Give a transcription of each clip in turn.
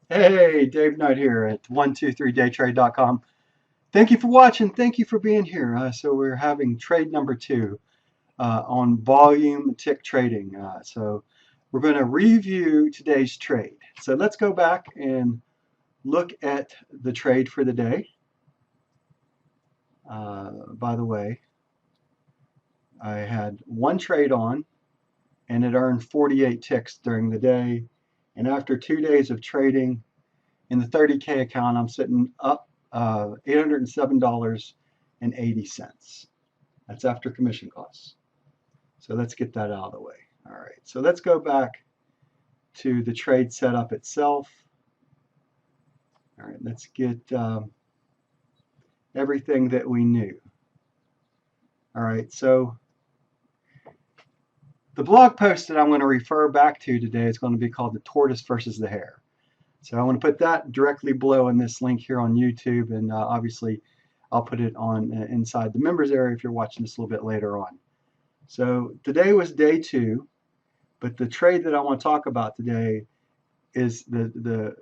Hey, Dave Knight here at 123daytrade.com. Thank you for watching. Thank you for being here. So we're having trade number two on volume tick trading. So we're going to review today's trade. So let's go back and look at the trade for the day. By the way, I had one trade on and it earned 48 ticks during the day. And after 2 days of trading, in the 30K account, I'm sitting up $807.80. That's after commission costs. So let's get that out of the way. All right, so let's go back to the trade setup itself. All right, let's get everything that we knew. All right, so the blog post that I'm going to refer back to today is going to be called The Tortoise versus the Hare. So I want to put that directly below in this link here on YouTube, and obviously I'll put it on inside the members area if you're watching this a little bit later on. So today was day two, but the trade that I want to talk about today is the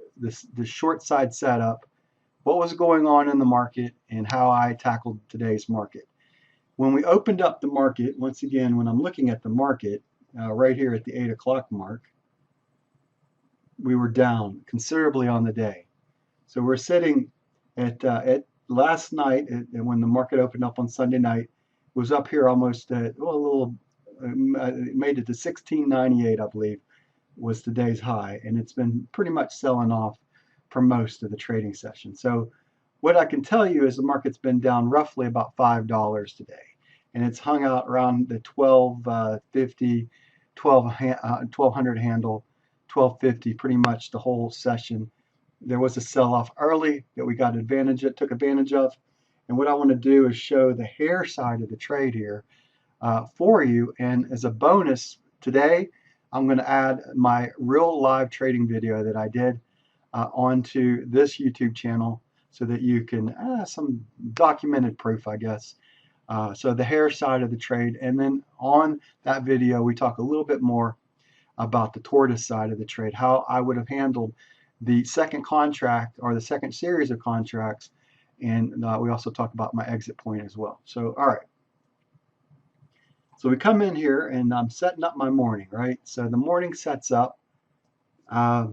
short side setup, what was going on in the market, and how I tackled today's market. When we opened up the market, once again, when I'm looking at the market, right here at the 8 o'clock mark, we were down considerably on the day. So we're sitting at last night, and when the market opened up on Sunday night, was up here almost at, well, a little, made it to 1698, I believe, was today's high, and it's been pretty much selling off for most of the trading session. So what I can tell you is the market's been down roughly about $5 today, and it's hung out around the 1250, 1200 handle, 1250 pretty much the whole session. There was a sell-off early that we took advantage of. And what I want to do is show the Hare side of the trade here for you. And as a bonus today, I'm going to add my real live trading video that I did onto this YouTube channel so that you can, some documented proof, I guess. So the Hare side of the trade. And then on that video, we talk a little bit more about the Tortoise side of the trade, how I would have handled the second contract or the second series of contracts. And we also talk about my exit point as well. So, all right. So we come in here and I'm setting up my morning, right? So the morning sets up. Uh,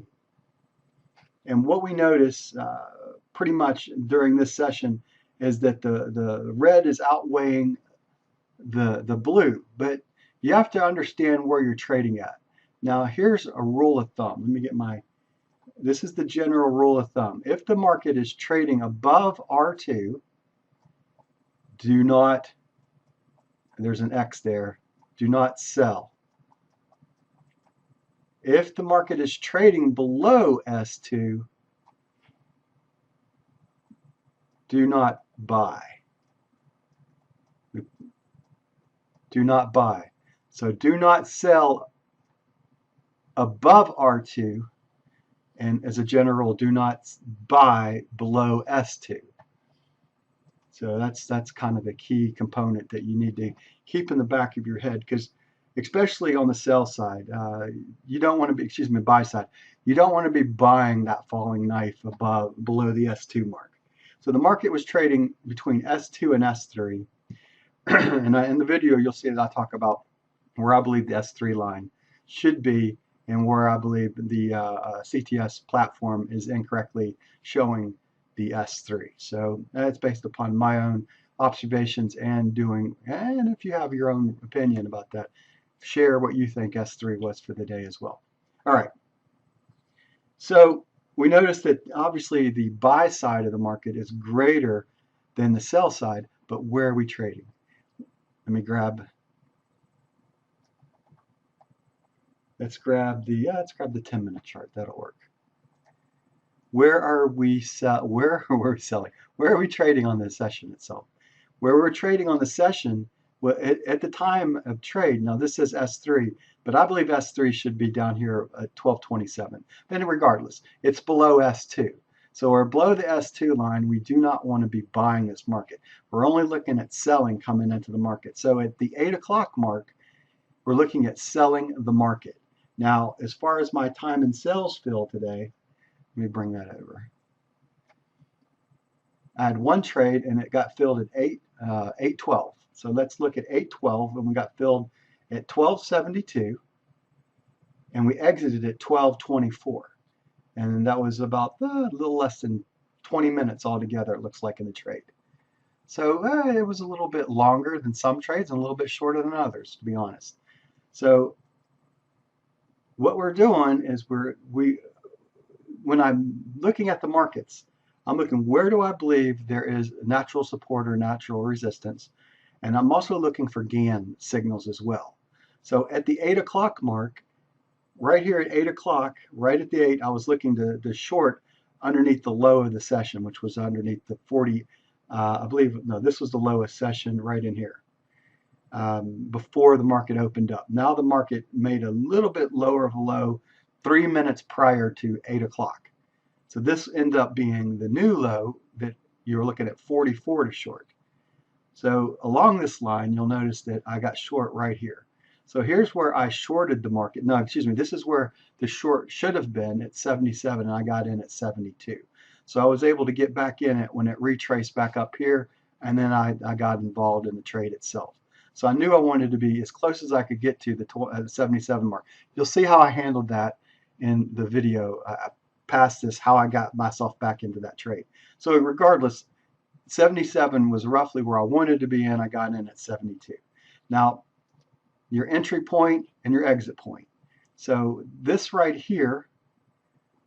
and what we notice pretty much during this session is that the red is outweighing the blue. But you have to understand where you're trading at. Now, here's a rule of thumb. Let me get this is the general rule of thumb. If the market is trading above R2, do not, there's an X there, do not sell. If the market is trading below S2, do not buy. Do not buy. So do not sell above R2, and as a general rule, do not buy below S2. So that's kind of a key component that you need to keep in the back of your head, because especially on the sell side, you don't want to be, excuse me, buy side, you don't want to be buying that falling knife below the S2 mark. So the market was trading between S2 and S3, and in the video you'll see that I talk about where I believe the S3 line should be and where I believe the CTS platform is incorrectly showing the S3. So that's based upon my own observations and doing, and if you have your own opinion about that, share what you think S3 was for the day as well. All right. So we notice that obviously the buy side of the market is greater than the sell side, but where are we trading? Let me grab, let's grab the 10-minute chart. That'll work. Where are we where are we selling? Where are we trading on the session itself? Where we're trading on the session, well, at the time of trade, now this says S3, but I believe S3 should be down here at 1227. But regardless, it's below S2. So we're below the S2 line. We do not want to be buying this market. We're only looking at selling coming into the market. So at the 8 o'clock mark, we're looking at selling the market. Now, as far as my time and sales fill today, Let me bring that over. I had one trade and it got filled at 8:12. So let's look at 8:12, and we got filled at 12:72, and we exited at 12:24. And that was about a little less than 20 minutes altogether, it looks like, in the trade. So it was a little bit longer than some trades and a little bit shorter than others, to be honest. So what we're doing is when I'm looking at the markets, I'm looking, where do I believe there is natural support or natural resistance? And I'm also looking for Gann signals as well. So at the 8 o'clock mark, right here at 8 o'clock, right at the 8, I was looking to short underneath the low of the session, which was underneath the 40. I believe, no, this was the lowest session right in here before the market opened up. Now the market made a little bit lower of a low 3 minutes prior to 8 o'clock. So this ended up being the new low that you're looking at 44 to short. So along this line, you'll notice that I got short right here. So here's where I shorted the market. No, excuse me, this is where the short should have been at 77, and I got in at 72. So I was able to get back in it when it retraced back up here, and then I got involved in the trade itself. So I knew I wanted to be as close as I could get to the 77 mark. You'll see how I handled that in the video past this, how I got myself back into that trade. So regardless, 77 was roughly where I wanted to be in. I got in at 72. Now, your entry point and your exit point. So this right here,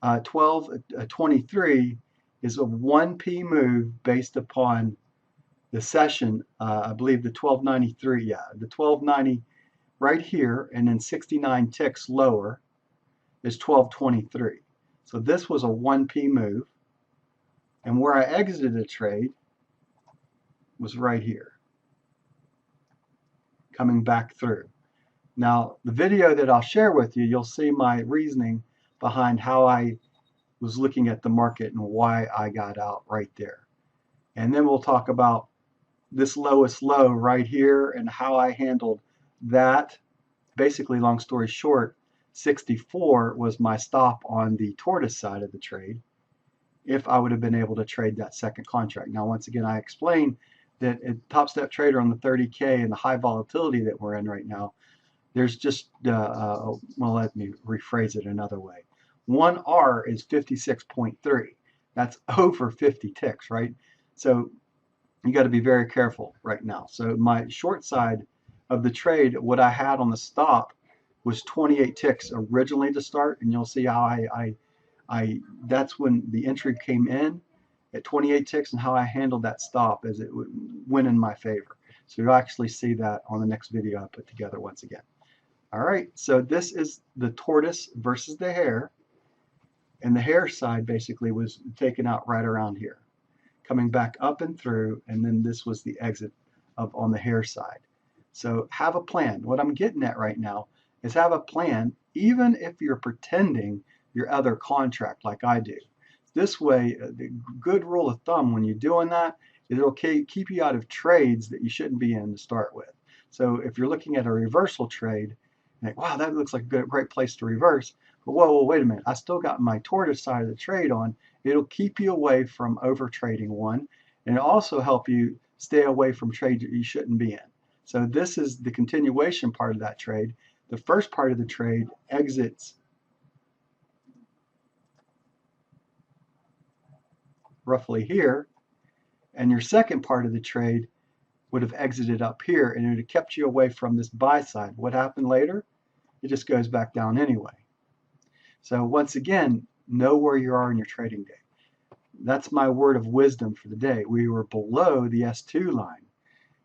12:23, is a 1p move based upon the session. I believe the 1293, yeah, the 1290 right here, and then 69 ticks lower is 1223. So this was a 1p move, and where I exited the trade was right here, coming back through. Now, the video that I'll share with you, you'll see my reasoning behind how I was looking at the market and why I got out right there. And then we'll talk about this lowest low right here and how I handled that. Basically, long story short, 64 was my stop on the Tortoise side of the trade if I would have been able to trade that second contract. Now, once again, I explained that at Top Step Trader on the 30K and the high volatility that we're in right now, there's just, well, let me rephrase it another way. 1R is 56.3. That's over 50 ticks, right? So you got to be very careful right now. So my short side of the trade, what I had on the stop was 28 ticks originally to start, and you'll see how that's when the entry came in at 28 ticks and how I handled that stop as it went in my favor. So you'll actually see that on the next video I put together once again. All right, so this is the Tortoise versus the Hare, and the Hare side basically was taken out right around here, coming back up and through, and then this was the exit on the Hare side. So have a plan. What I'm getting at right now is have a plan, even if you're pretending your other contract like I do. This way, the good rule of thumb when you're doing that is it'll keep you out of trades that you shouldn't be in to start with. So if you're looking at a reversal trade, like, wow, that looks like a great place to reverse. But whoa, wait a minute. I still got my Tortoise side of the trade on. It'll keep you away from over trading one, and it'll also help you stay away from trades that you shouldn't be in. So this is the continuation part of that trade. The first part of the trade exits roughly here, and your second part of the trade would have exited up here, and it would have kept you away from this buy side. What happened later? It just goes back down anyway. So once again, know where you are in your trading day. That's my word of wisdom for the day. We were below the S2 line.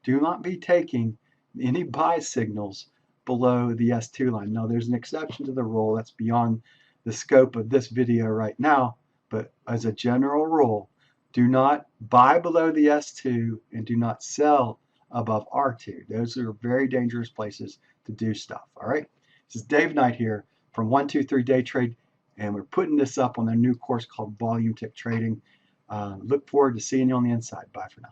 Do not be taking any buy signals below the S2 line. Now, there's an exception to the rule. That's beyond the scope of this video right now. But as a general rule, do not buy below the S2 and do not sell above R2. Those are very dangerous places to do stuff. All right. This is Dave Knight here from 123 Day Trade, and we're putting this up on their new course called Volume Tick Trading. Look forward to seeing you on the inside. Bye for now.